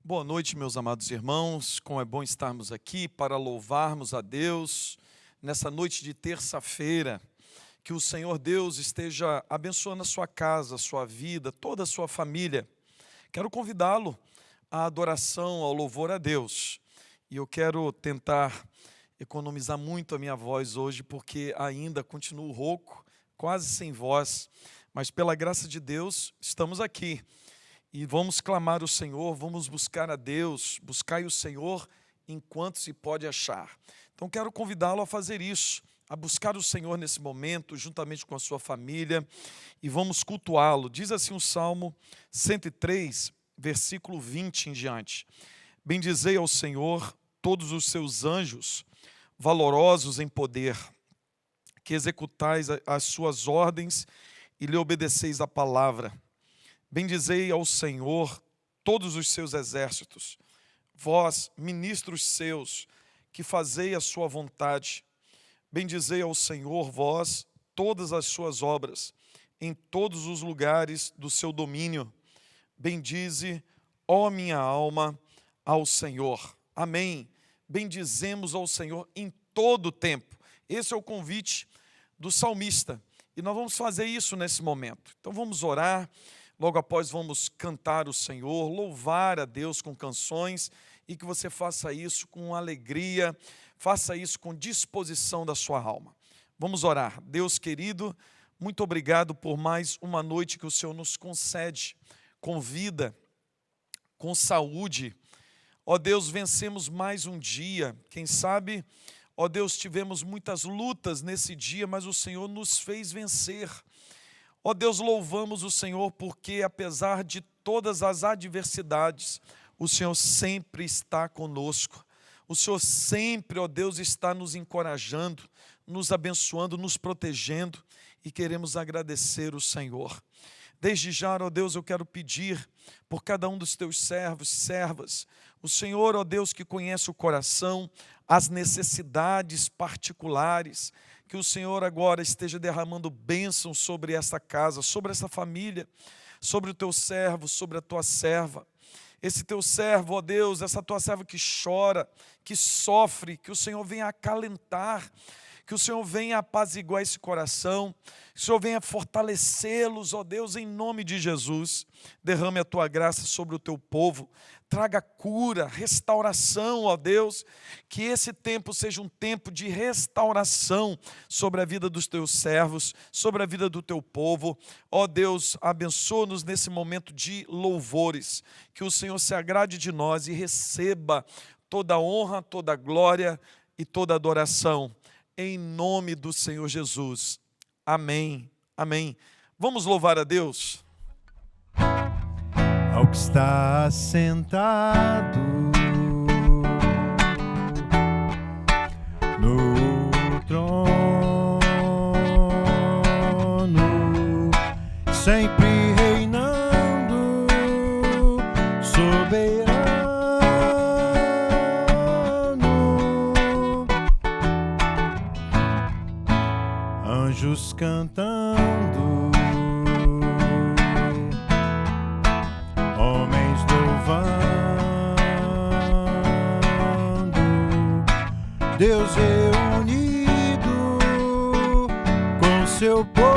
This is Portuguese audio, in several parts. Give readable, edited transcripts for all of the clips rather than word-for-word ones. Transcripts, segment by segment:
Boa noite, meus amados irmãos. Como é bom estarmos aqui para louvarmos a Deus nessa noite de terça-feira. Que o Senhor Deus esteja abençoando a sua casa, a sua vida, toda a sua família. Quero convidá-lo à adoração, ao louvor a Deus. E eu quero tentar economizar muito a minha voz hoje, porque ainda continuo rouco, quase sem voz. Mas pela graça de Deus, estamos aqui. E vamos clamar o Senhor, vamos buscar a Deus, buscai o Senhor enquanto se pode achar. Então quero convidá-lo a fazer isso, a buscar o Senhor nesse momento, juntamente com a sua família, e vamos cultuá-lo. Diz assim o Salmo 103, versículo 20 em diante. Bendizei ao Senhor todos os seus anjos, valorosos em poder, que executais as suas ordens e lhe obedeceis a palavra. Bendizei ao Senhor todos os seus exércitos, vós, ministros seus, que fazei a sua vontade. Bendizei ao Senhor, vós, todas as suas obras, em todos os lugares do seu domínio. Bendize, ó minha alma, ao Senhor. Amém. Bendizemos ao Senhor em todo o tempo. Esse é o convite do salmista. E nós vamos fazer isso nesse momento. Então vamos orar. Logo após vamos cantar o Senhor, louvar a Deus com canções e que você faça isso com alegria, faça isso com disposição da sua alma. Vamos orar. Deus querido, muito obrigado por mais uma noite que o Senhor nos concede, com vida, com saúde. Ó Deus, vencemos mais um dia, quem sabe, ó Deus, tivemos muitas lutas nesse dia, mas o Senhor nos fez vencer. Ó Deus, louvamos o Senhor porque apesar de todas as adversidades, o Senhor sempre está conosco. O Senhor sempre, ó Deus, está nos encorajando, nos abençoando, nos protegendo e queremos agradecer o Senhor. Desde já, ó Deus, eu quero pedir por cada um dos teus servos, servas, o Senhor, ó Deus, que conhece o coração, as necessidades particulares, que o Senhor agora esteja derramando bênção sobre essa casa, sobre essa família, sobre o teu servo, sobre a tua serva. Esse teu servo, ó Deus, essa tua serva que chora, que sofre, que o Senhor venha acalentar, que o Senhor venha apaziguar esse coração, que o Senhor venha fortalecê-los, ó Deus, em nome de Jesus. Derrame a tua graça sobre o teu povo, traga cura, restauração, ó Deus, que esse tempo seja um tempo de restauração sobre a vida dos teus servos, sobre a vida do teu povo. Ó Deus, abençoa-nos nesse momento de louvores, que o Senhor se agrade de nós e receba toda a honra, toda a glória e toda a adoração. Em nome do Senhor Jesus. Amém. Amém. Vamos louvar a Deus. Ao que está sentado no trono, sempre reinando, soberano. Anjos cantando, homens louvando, Deus reunido com seu povo.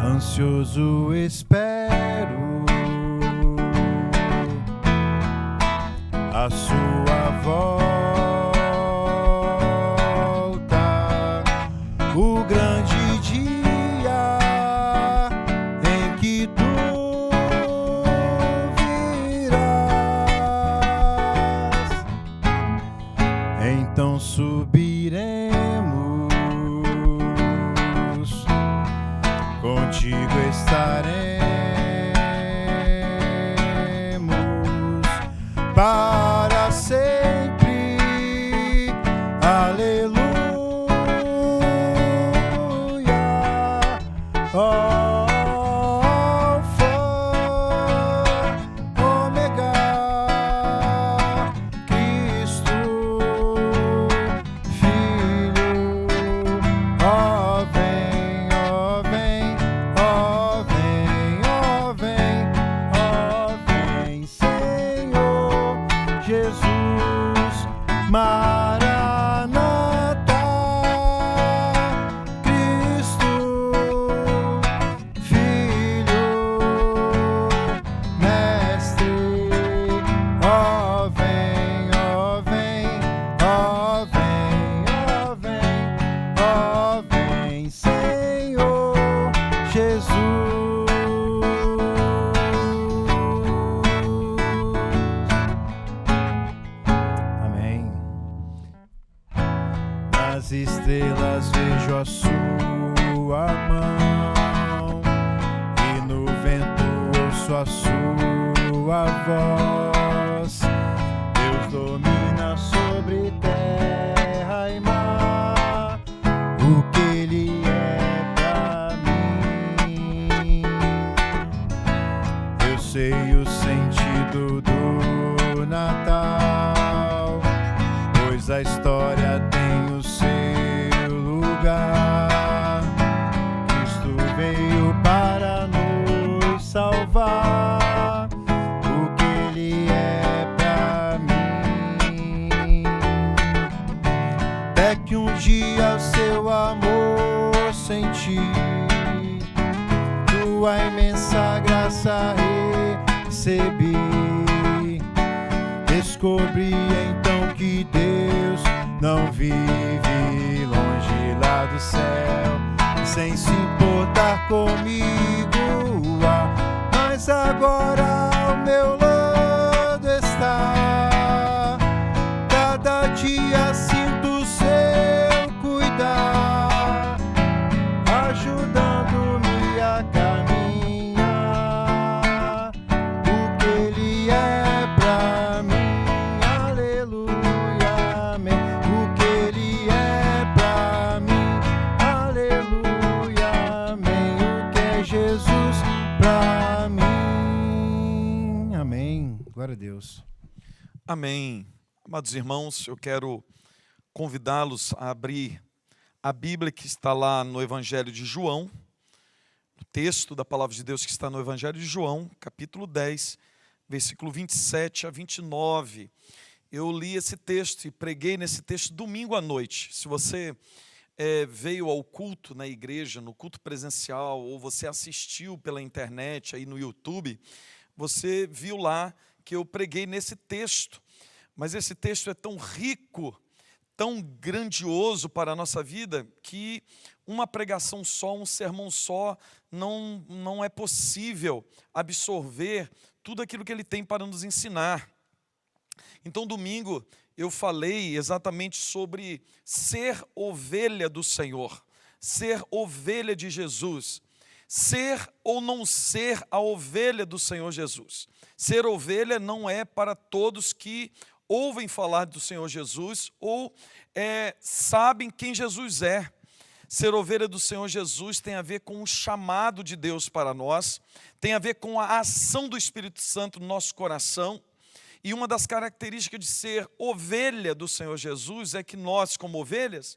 Ansioso espero a sua volta, o grande dia em que tu virás. Então subiremos, contigo estaremos. para sempre. Aleluia. Alfa, Ômega, Cristo, Filho, ó vem, ó vem, ó vem, ó vem, ó vem, Senhor Jesus, Maranata, Cristo, Filho, Mestre, ó vem, ó vem, ó vem, ó vem, ó vem, Senhor Jesus. Amém. Nas estrelas vejo a sua mão, e no vento ouço a sua voz. Deus domina sobre terra e mar, o que Ele é pra mim. Eu sei o sentido do Natal, pois a história tem o seu lugar. Cristo veio para nos salvar, o que Ele é pra mim. Até que um dia o seu amor senti, tua imensa graça recebi. Descobri então que Deus não vive longe lá do céu, sem se importar comigo. Mas agora ao meu lado está, cada dia sinto seu cuidar, ajudando-me a caminhar, o que Ele é pra mim. Aleluia, amém. O que Ele é pra mim. Aleluia, amém. O que é Jesus pra mim. Amém. Glória a Deus. Amém. Amados irmãos, eu quero convidá-los a abrir a Bíblia que está lá no Evangelho de João, o texto da Palavra de Deus que está no Evangelho de João, capítulo 10, versículo 27 a 29. Eu li esse texto e preguei nesse texto domingo à noite. Se você veio ao culto na igreja, no culto presencial, ou você assistiu pela internet, aí no YouTube, você viu lá que eu preguei nesse texto. Mas esse texto é tão rico, tão grandioso para a nossa vida, que uma pregação só, um sermão só, não é possível absorver tudo aquilo que ele tem para nos ensinar. Então, domingo, eu falei exatamente sobre ser ovelha do Senhor, ser ovelha de Jesus, ser ou não ser a ovelha do Senhor Jesus. Ser ovelha não é para todos que ouvem falar do Senhor Jesus ou sabem quem Jesus é. Ser ovelha do Senhor Jesus tem a ver com o chamado de Deus para nós, tem a ver com a ação do Espírito Santo no nosso coração. E uma das características de ser ovelha do Senhor Jesus é que nós, como ovelhas,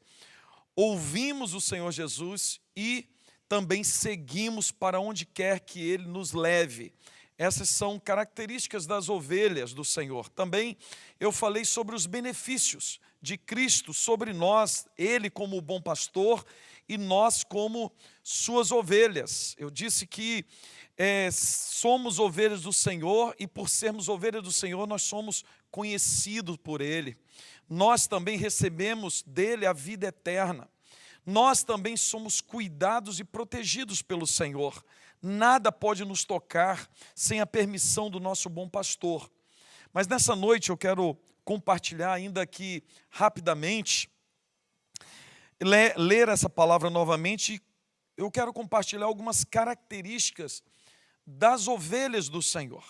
ouvimos o Senhor Jesus e também seguimos para onde quer que Ele nos leve. Essas são características das ovelhas do Senhor. Também eu falei sobre os benefícios de Cristo sobre nós, Ele como o bom pastor e nós como suas ovelhas. Eu disse que somos ovelhas do Senhor e por sermos ovelhas do Senhor nós somos conhecidos por Ele. Nós também recebemos dEle a vida eterna. Nós também somos cuidados e protegidos pelo Senhor. Nada pode nos tocar sem a permissão do nosso bom pastor. Mas nessa noite eu quero compartilhar ainda aqui rapidamente, ler essa palavra novamente. Eu quero compartilhar algumas características das ovelhas do Senhor.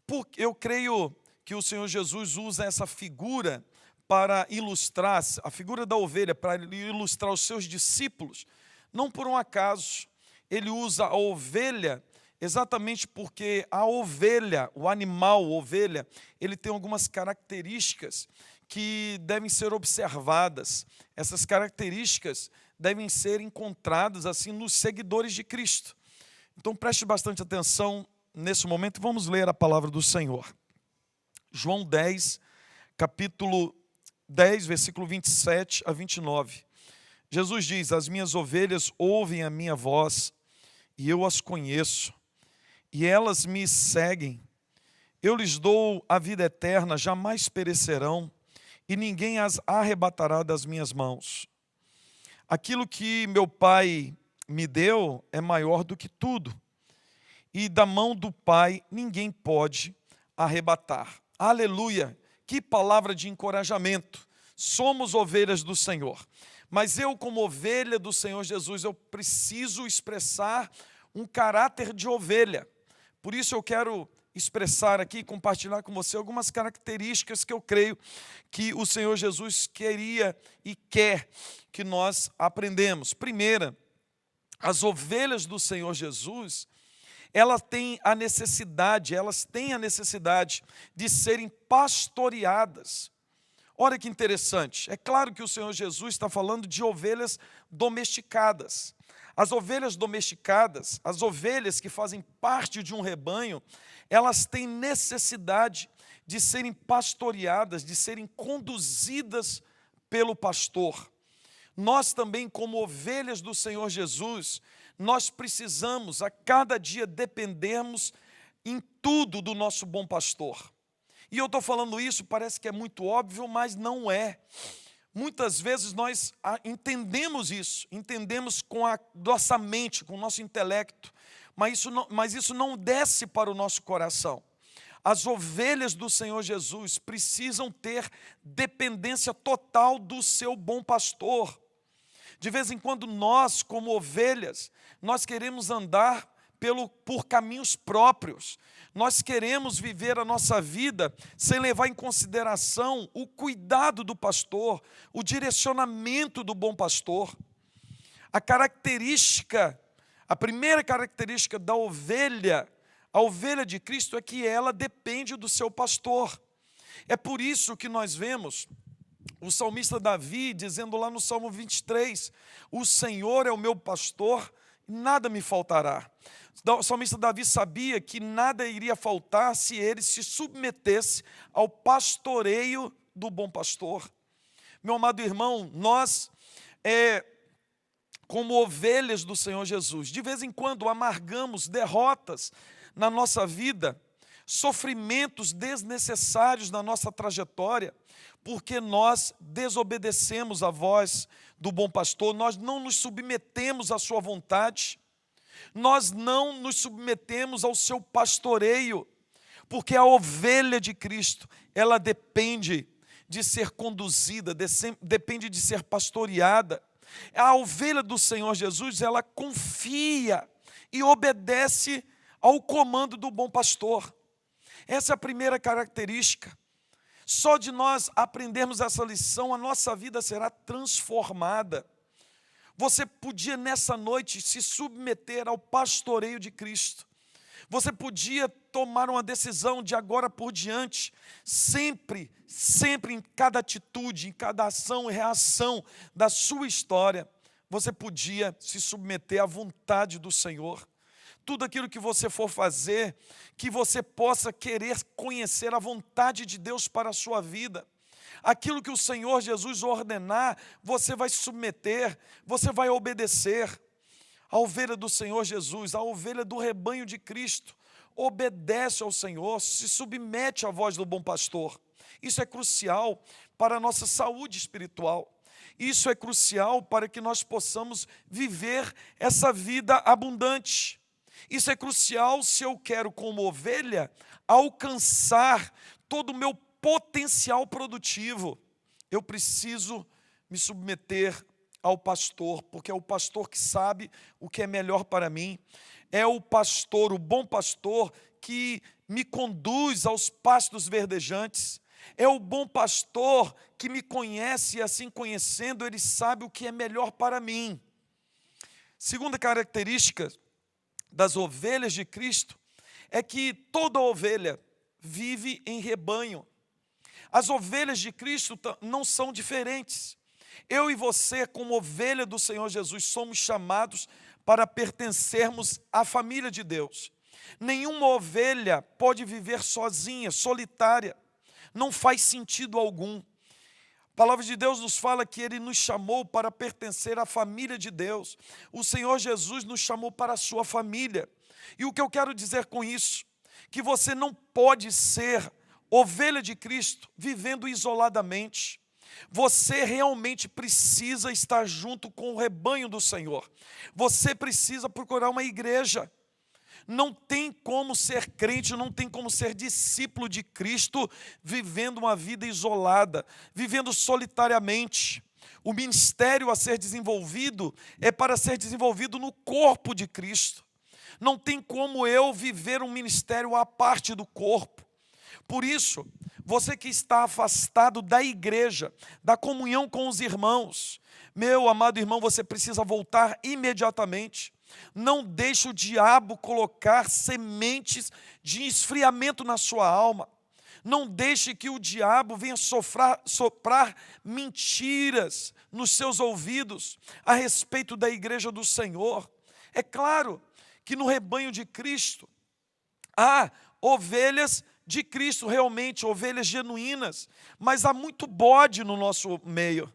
Porque eu creio que o Senhor Jesus usa essa figura para ilustrar, a figura da ovelha, para ilustrar os seus discípulos, não por um acaso. Ele usa a ovelha exatamente porque a ovelha, o animal, a ovelha, ele tem algumas características que devem ser observadas. Essas características devem ser encontradas assim nos seguidores de Cristo. Então preste bastante atenção nesse momento e vamos ler a palavra do Senhor. João 10, capítulo 10, versículo 27 a 29. Jesus diz: as minhas ovelhas ouvem a minha voz e eu as conheço, e elas me seguem. Eu lhes dou a vida eterna, jamais perecerão, e ninguém as arrebatará das minhas mãos. Aquilo que meu Pai me deu é maior do que tudo, e da mão do Pai ninguém pode arrebatar. Aleluia! Que palavra de encorajamento. Somos ovelhas do Senhor. Mas eu, como ovelha do Senhor Jesus, eu preciso expressar um caráter de ovelha. Por isso eu quero expressar aqui, compartilhar com você algumas características que eu creio que o Senhor Jesus queria e quer que nós aprendamos. Primeira, as ovelhas do Senhor Jesus, elas têm a necessidade de serem pastoreadas. Olha que interessante, é claro que o Senhor Jesus está falando de ovelhas domesticadas. As ovelhas domesticadas, as ovelhas que fazem parte de um rebanho, elas têm necessidade de serem pastoreadas, de serem conduzidas pelo pastor. Nós também, como ovelhas do Senhor Jesus, nós precisamos a cada dia dependermos em tudo do nosso bom pastor. E eu estou falando isso, parece que é muito óbvio, mas não é. Muitas vezes nós entendemos isso, entendemos com a nossa mente, com o nosso intelecto, mas isso não desce para o nosso coração. As ovelhas do Senhor Jesus precisam ter dependência total do seu bom pastor. De vez em quando nós, como ovelhas, nós queremos andar por caminhos próprios. Nós queremos viver a nossa vida sem levar em consideração o cuidado do pastor, o direcionamento do bom pastor. A primeira característica da ovelha, a ovelha de Cristo, é que ela depende do seu pastor. É por isso que nós vemos o salmista Davi dizendo lá no Salmo 23, o Senhor é o meu pastor, nada me faltará. O salmista Davi sabia que nada iria faltar se ele se submetesse ao pastoreio do bom pastor. Meu amado irmão, nós, como ovelhas do Senhor Jesus, de vez em quando amargamos derrotas na nossa vida, sofrimentos desnecessários na nossa trajetória, porque nós desobedecemos a voz do bom pastor, nós não nos submetemos à sua vontade, nós não nos submetemos ao seu pastoreio, porque a ovelha de Cristo, ela depende de ser conduzida, depende de ser pastoreada. A ovelha do Senhor Jesus, ela confia e obedece ao comando do bom pastor. Essa é a primeira característica. Só de nós aprendermos essa lição, a nossa vida será transformada. Você podia nessa noite se submeter ao pastoreio de Cristo. Você podia tomar uma decisão de agora por diante, sempre em cada atitude, em cada ação e reação da sua história, você podia se submeter à vontade do Senhor. Tudo aquilo que você for fazer, que você possa querer conhecer a vontade de Deus para a sua vida. Aquilo que o Senhor Jesus ordenar, você vai se submeter, você vai obedecer. A ovelha do Senhor Jesus, a ovelha do rebanho de Cristo, obedece ao Senhor, se submete à voz do bom pastor. Isso é crucial para a nossa saúde espiritual. Isso é crucial para que nós possamos viver essa vida abundante. Isso é crucial se eu quero, como ovelha, alcançar todo o meu potencial produtivo. Eu preciso me submeter ao pastor, porque é o pastor que sabe o que é melhor para mim. É o pastor, o bom pastor, que me conduz aos pastos verdejantes. É o bom pastor que me conhece e assim conhecendo, ele sabe o que é melhor para mim. Segunda característica das ovelhas de Cristo é que toda ovelha vive em rebanho. As ovelhas de Cristo não são diferentes. Eu e você, como ovelha do Senhor Jesus, somos chamados para pertencermos à família de Deus. Nenhuma ovelha pode viver sozinha, solitária. Não faz sentido algum. A palavra de Deus nos fala que Ele nos chamou para pertencer à família de Deus. O Senhor Jesus nos chamou para a sua família. E o que eu quero dizer com isso? Que você não pode ser ovelha de Cristo vivendo isoladamente. Você realmente precisa estar junto com o rebanho do Senhor. Você precisa procurar uma igreja. Não tem como ser crente, não tem como ser discípulo de Cristo vivendo uma vida isolada, vivendo solitariamente. O ministério a ser desenvolvido é para ser desenvolvido no corpo de Cristo. Não tem como eu viver um ministério à parte do corpo. Por isso, você que está afastado da igreja, da comunhão com os irmãos, meu amado irmão, você precisa voltar imediatamente. Não deixe o diabo colocar sementes de esfriamento na sua alma. Não deixe que o diabo venha soprar mentiras nos seus ouvidos a respeito da igreja do Senhor. É claro que no rebanho de Cristo há ovelhas de Cristo, realmente, ovelhas genuínas, mas há muito bode no nosso meio.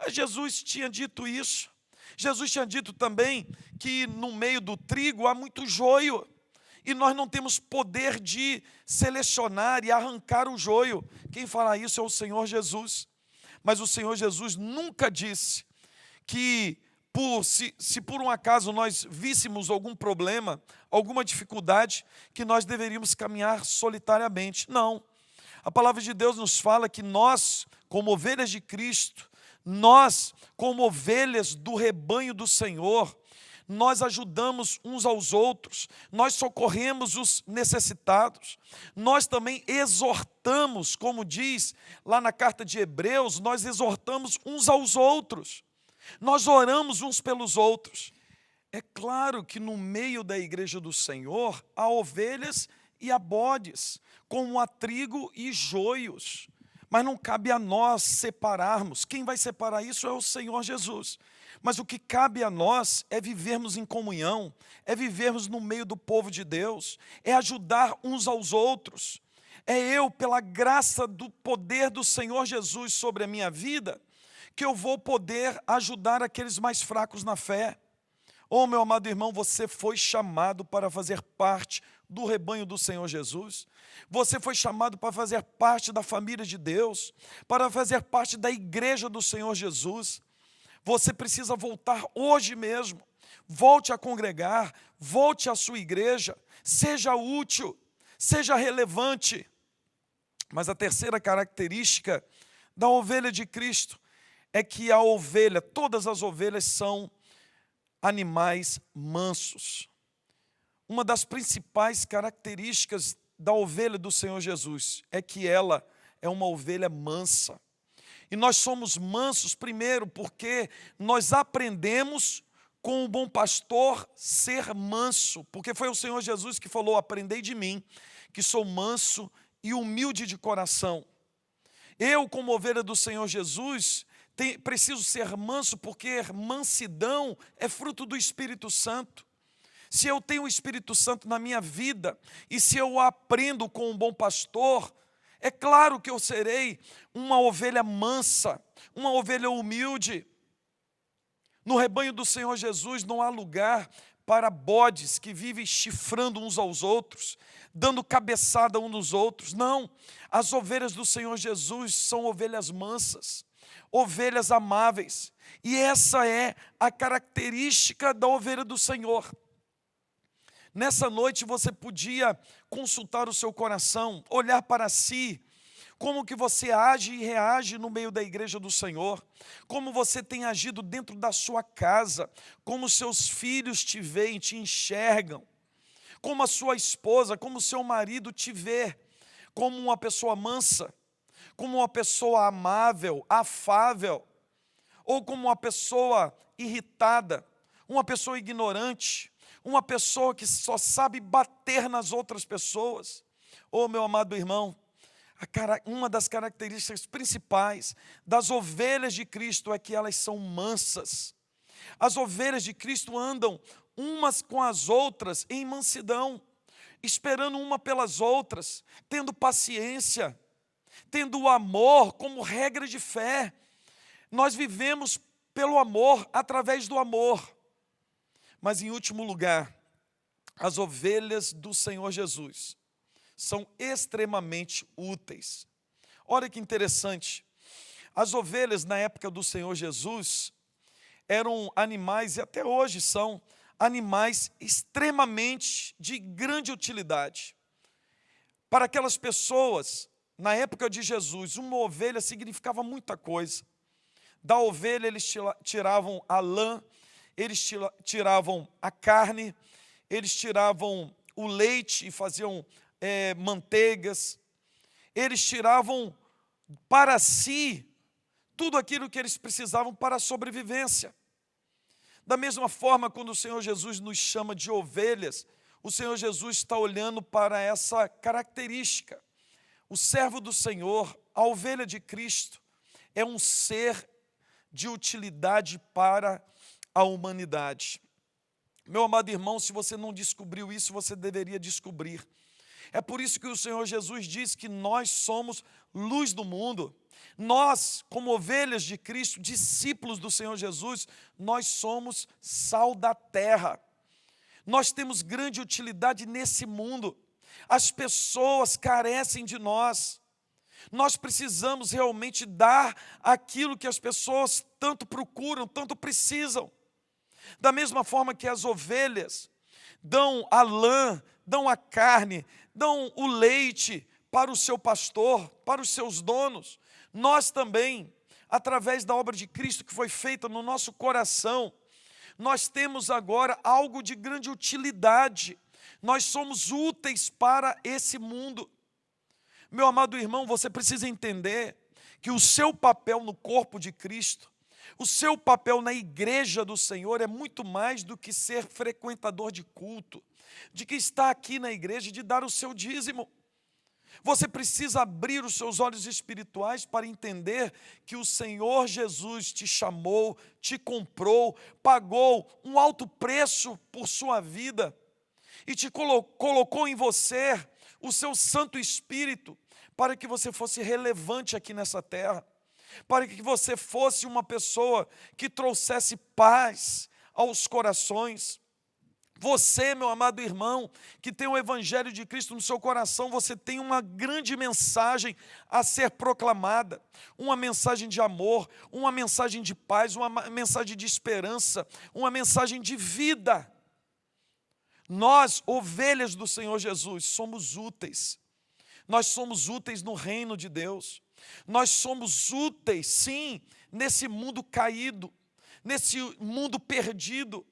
Jesus tinha dito isso. Jesus tinha dito também que no meio do trigo há muito joio, e nós não temos poder de selecionar e arrancar o joio. Quem fala isso é o Senhor Jesus. Mas o Senhor Jesus nunca disse que se por um acaso nós víssemos algum problema, alguma dificuldade, que nós deveríamos caminhar solitariamente. Não. A palavra de Deus nos fala que nós, como ovelhas de Cristo, nós, como ovelhas do rebanho do Senhor, nós ajudamos uns aos outros, nós socorremos os necessitados, nós também exortamos, como diz lá na carta de Hebreus, nós exortamos uns aos outros, nós oramos uns pelos outros. É claro que no meio da igreja do Senhor há ovelhas e há bodes, como há trigo e joios. Mas não cabe a nós separarmos. Quem vai separar isso é o Senhor Jesus. Mas o que cabe a nós é vivermos em comunhão, é vivermos no meio do povo de Deus, é ajudar uns aos outros. É eu, pela graça do poder do Senhor Jesus sobre a minha vida, que eu vou poder ajudar aqueles mais fracos na fé. Oh, meu amado irmão, você foi chamado para fazer parte do rebanho do Senhor Jesus. Você foi chamado para fazer parte da família de Deus, para fazer parte da igreja do Senhor Jesus. Você precisa voltar hoje mesmo. Volte a congregar, volte à sua igreja, seja útil, seja relevante. Mas a terceira característica da ovelha de Cristo é que a ovelha, todas as ovelhas são animais mansos. Uma das principais características da ovelha do Senhor Jesus é que ela é uma ovelha mansa. E nós somos mansos primeiro porque nós aprendemos com o bom pastor ser manso, porque foi o Senhor Jesus que falou: aprendei de mim, que sou manso e humilde de coração. Eu, como ovelha do Senhor Jesus, preciso ser manso, porque mansidão é fruto do Espírito Santo. Se eu tenho o Espírito Santo na minha vida, e se eu aprendo com um bom pastor, é claro que eu serei uma ovelha mansa, uma ovelha humilde. No rebanho do Senhor Jesus não há lugar para bodes que vivem chifrando uns aos outros, dando cabeçada uns nos outros. Não, as ovelhas do Senhor Jesus são ovelhas mansas, ovelhas amáveis, e essa é a característica da ovelha do Senhor. Nessa noite você podia consultar o seu coração, olhar para si, como que você age e reage no meio da igreja do Senhor, como você tem agido dentro da sua casa, como seus filhos te veem, te enxergam, como a sua esposa, como o seu marido te vê, como uma pessoa mansa, como uma pessoa amável, afável, ou como uma pessoa irritada, uma pessoa ignorante, uma pessoa que só sabe bater nas outras pessoas. Oh, meu amado irmão, uma das características principais das ovelhas de Cristo é que elas são mansas. As ovelhas de Cristo andam umas com as outras em mansidão, esperando uma pelas outras, tendo paciência, tendo o amor como regra de fé. Nós vivemos pelo amor, através do amor. Mas em último lugar, as ovelhas do Senhor Jesus são extremamente úteis. Olha que interessante, as ovelhas na época do Senhor Jesus eram animais, e até hoje são animais extremamente de grande utilidade. Para aquelas pessoas, na época de Jesus, uma ovelha significava muita coisa. Da ovelha eles tiravam a lã, eles tiravam a carne, eles tiravam o leite e faziam manteigas, eles tiravam para si tudo aquilo que eles precisavam para a sobrevivência. Da mesma forma, quando o Senhor Jesus nos chama de ovelhas, o Senhor Jesus está olhando para essa característica. O servo do Senhor, a ovelha de Cristo, é um ser de utilidade para a humanidade. Meu amado irmão, se você não descobriu isso, você deveria descobrir. É por isso que o Senhor Jesus diz que nós somos luz do mundo. Nós, como ovelhas de Cristo, discípulos do Senhor Jesus, nós somos sal da terra. Nós temos grande utilidade nesse mundo. As pessoas carecem de nós. Nós precisamos realmente dar aquilo que as pessoas tanto procuram, tanto precisam. Da mesma forma que as ovelhas dão a lã, dão a carne, dão o leite para o seu pastor, para os seus donos, nós também, através da obra de Cristo que foi feita no nosso coração, nós temos agora algo de grande utilidade. Nós somos úteis para esse mundo. Meu amado irmão, você precisa entender que o seu papel no corpo de Cristo, o seu papel na igreja do Senhor é muito mais do que ser frequentador de culto, de que está aqui na igreja, de dar o seu dízimo. Você precisa abrir os seus olhos espirituais para entender que o Senhor Jesus te chamou, te comprou, pagou um alto preço por sua vida e te colocou em você o seu Santo Espírito para que você fosse relevante aqui nessa terra, para que você fosse uma pessoa que trouxesse paz aos corações. Você, meu amado irmão, que tem o Evangelho de Cristo no seu coração, você tem uma grande mensagem a ser proclamada, uma mensagem de amor, uma mensagem de paz, uma mensagem de esperança, uma mensagem de vida. Nós, ovelhas do Senhor Jesus, somos úteis. Nós somos úteis no reino de Deus. Nós somos úteis, sim, nesse mundo caído, nesse mundo perdido,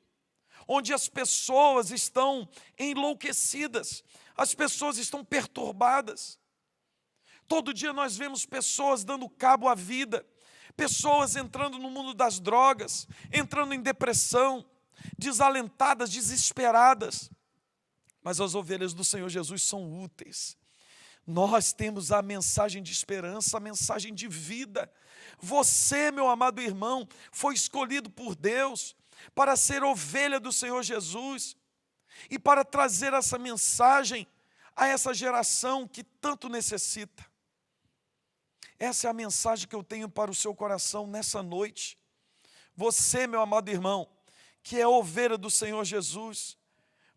onde as pessoas estão enlouquecidas, as pessoas estão perturbadas. Todo dia nós vemos pessoas dando cabo à vida, pessoas entrando no mundo das drogas, entrando em depressão, desalentadas, desesperadas. Mas as ovelhas do Senhor Jesus são úteis. Nós temos a mensagem de esperança, a mensagem de vida. Você, meu amado irmão, foi escolhido por Deus para ser ovelha do Senhor Jesus e para trazer essa mensagem a essa geração que tanto necessita. Essa é a mensagem que eu tenho para o seu coração nessa noite. Você, meu amado irmão, que é ovelha do Senhor Jesus,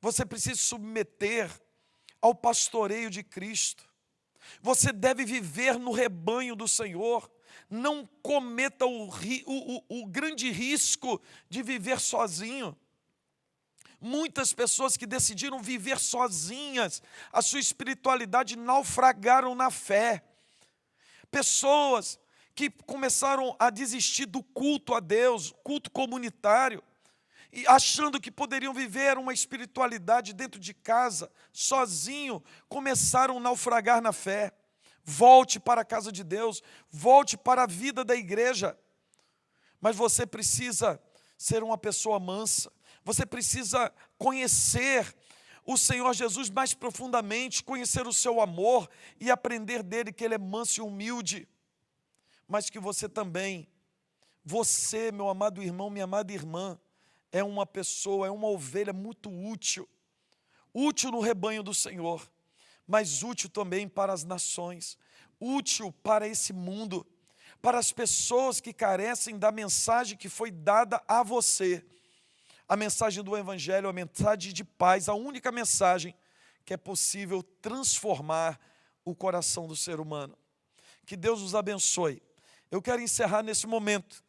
você precisa se submeter ao pastoreio de Cristo. Você deve viver no rebanho do Senhor. Não cometa o grande risco de viver sozinho. Muitas pessoas que decidiram viver sozinhas, a sua espiritualidade naufragaram na fé. Pessoas que começaram a desistir do culto a Deus, culto comunitário, e achando que poderiam viver uma espiritualidade dentro de casa, sozinho, começaram a naufragar na fé. Volte para a casa de Deus, volte para a vida da igreja. Mas você precisa ser uma pessoa mansa, você precisa conhecer o Senhor Jesus mais profundamente, conhecer o seu amor e aprender dele que ele é manso e humilde. Mas que você também, você, meu amado irmão, minha amada irmã, é uma pessoa, é uma ovelha muito útil, útil no rebanho do Senhor, mas útil também para as nações, útil para esse mundo, para as pessoas que carecem da mensagem que foi dada a você, a mensagem do Evangelho, a mensagem de paz, a única mensagem que é possível transformar o coração do ser humano. Que Deus os abençoe. Eu quero encerrar nesse momento,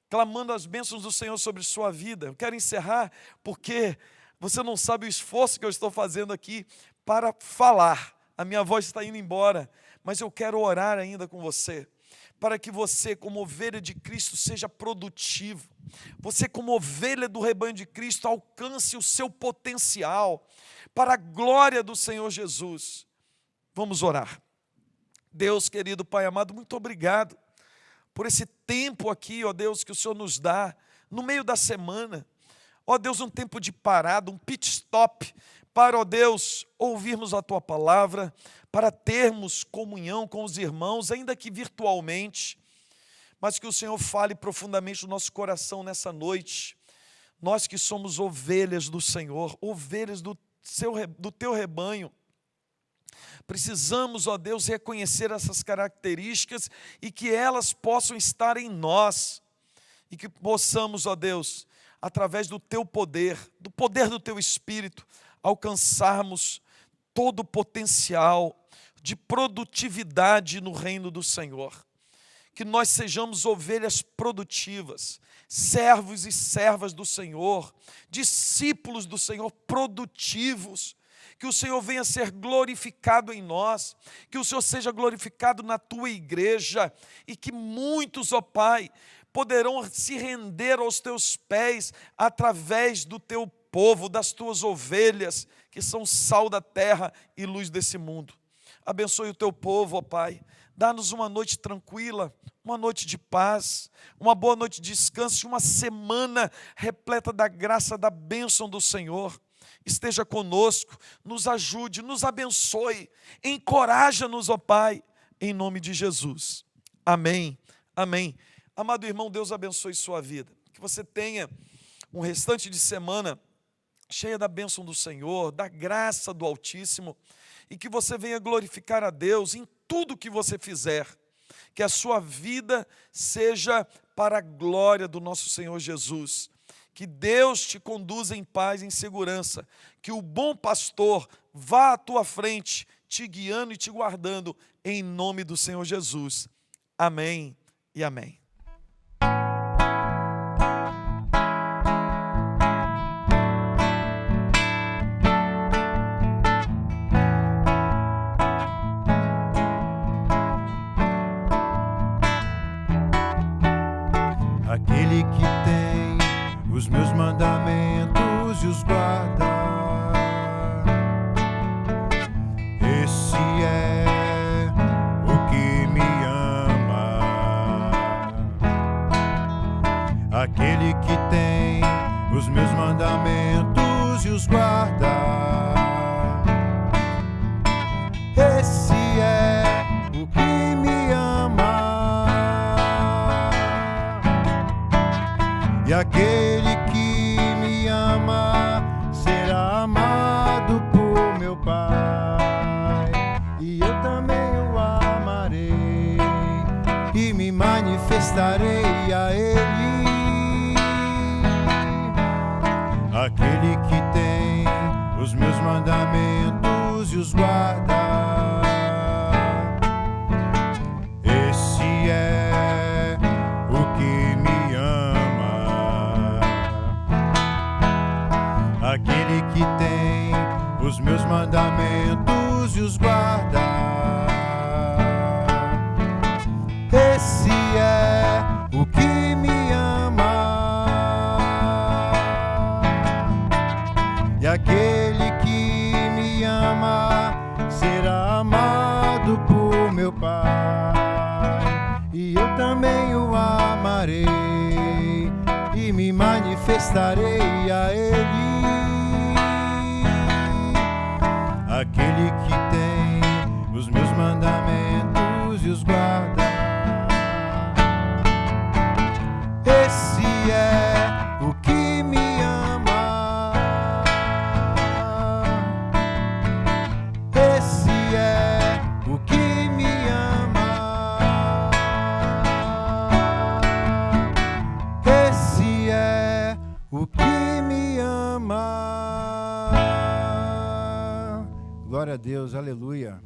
clamando as bênçãos do Senhor sobre sua vida. Eu quero encerrar porque você não sabe o esforço que eu estou fazendo aqui para falar. A minha voz está indo embora, mas eu quero orar ainda com você, para que você, como ovelha de Cristo, seja produtivo. Você, como ovelha do rebanho de Cristo, alcance o seu potencial para a glória do Senhor Jesus. Vamos orar. Deus querido, Pai amado, muito obrigado por esse tempo aqui, ó Deus, que o Senhor nos dá no meio da semana. Ó Deus, um tempo de parada, um pit stop, para, ó Deus, ouvirmos a Tua palavra, para termos comunhão com os irmãos, ainda que virtualmente, mas que o Senhor fale profundamente no nosso coração nessa noite. Nós que somos ovelhas do Senhor, ovelhas do Teu rebanho, precisamos, ó Deus, reconhecer essas características e que elas possam estar em nós e que possamos, ó Deus, através do Teu poder do Teu Espírito, alcançarmos todo o potencial de produtividade no reino do Senhor. Que nós sejamos ovelhas produtivas, servos e servas do Senhor, discípulos do Senhor produtivos. Que o Senhor venha ser glorificado em nós, que o Senhor seja glorificado na Tua igreja e que muitos, ó Pai, poderão se render aos Teus pés através do Teu povo, das Tuas ovelhas, que são sal da terra e luz desse mundo. Abençoe o Teu povo, ó Pai, dá-nos uma noite tranquila, uma noite de paz, uma boa noite de descanso, uma semana repleta da graça, da bênção do Senhor. Esteja conosco, nos ajude, nos abençoe, encoraja-nos, ó Pai, em nome de Jesus. Amém, amém. Amado irmão, Deus abençoe sua vida. Que você tenha um restante de semana cheia da bênção do Senhor, da graça do Altíssimo, e que você venha glorificar a Deus em tudo que você fizer. Que a sua vida seja para a glória do nosso Senhor Jesus. Que Deus te conduza em paz e em segurança. Que o bom pastor vá à tua frente, te guiando e te guardando, em nome do Senhor Jesus. Amém e amém. Aquele que tem os meus mandamentos e os guarda, esse é o que me ama. Aquele que tem os meus mandamentos e os guarda, esse é o que me ama. E aquele que me ama será amado por meu Pai, e eu também o amarei e me manifestarei a Ele. Aquele que tem os meus mandamentos e os guarda, esse é o que me ama. Aquele que tem os meus mandamentos e os guarda, esse é o que me ama. prestarei a Ele, aquele que tem os meus mandamentos e os guarda. Esse é o que me ama, esse é o que me ama, esse é o que me ama. Glória a Deus, aleluia.